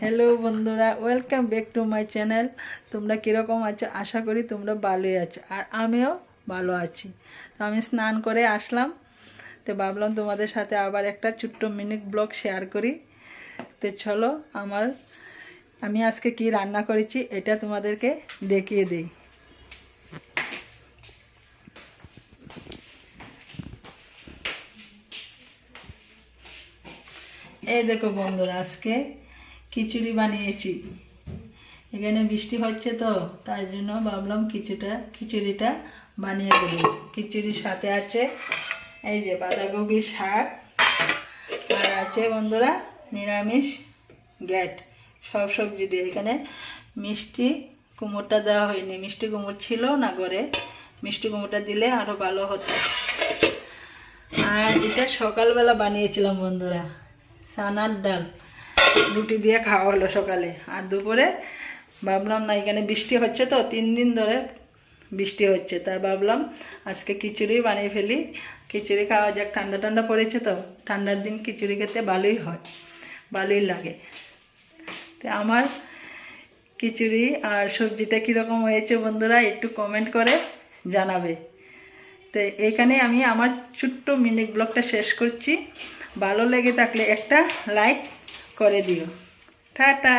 Hello বন্ধুরা, welcome back to my channel. তোমরা কীরকম আছো? আশা করি তোমরা ভালোই আছো, আর আমিও ভালো আছি। তো আমি স্নান করে আসলাম, তো ভাবলাম তোমাদের সাথে আবার একটা ছোট্ট মিনি ব্লগ শেয়ার করি। তো চলো, আমি আজকে কি রান্না করেছি এটা তোমাদেরকে দেখিয়ে দিই। এই দেখো বন্ধুরা, আজকে খিচুড়ি বানিয়েছি। এখানে বৃষ্টি হচ্ছে, তো তাই জন্য ভাবলাম খিচুড়িটা বানিয়ে ফেলি। খিচুড়ির সাথে আছে এই যে বাঁধাকপির শাক, আর আছে বন্ধুরা নিরামিষ গ্যাট, সব সবজি দিয়ে। এখানে মিষ্টি কুমড়োটা দেওয়া হয়নি, মিষ্টি কুমড়ো ছিল না ঘরে, মিষ্টি কুমড়োটা দিলে আরও ভালো হতো। আর এটা সকালবেলা বানিয়েছিলাম বন্ধুরা, সানার ডাল, রুটি দিয়ে খাওয়া হলো সকালে। আর দুপুরে ভাবলাম না, এখানে বৃষ্টি হচ্ছে, তো 3 দিন ধরে বৃষ্টি হচ্ছে, তাই ভাবলাম আজকে খিচুড়ি বানিয়ে ফেলি। খিচুড়ি খাওয়া যাক, ঠান্ডা ঠান্ডা পড়েছে, তো ঠান্ডার দিন খিচুড়ি খেতে ভালোই হয়, ভালোই লাগে। তো আমার খিচুড়ি আর সবজিটা কীরকম হয়েছে বন্ধুরা একটু কমেন্ট করে জানাবে। তো এখানে আমি আমার ছোট্ট মিনি ব্লগটা শেষ করছি। ভালো লেগে থাকলে একটা লাইক করে দিও। টাটা।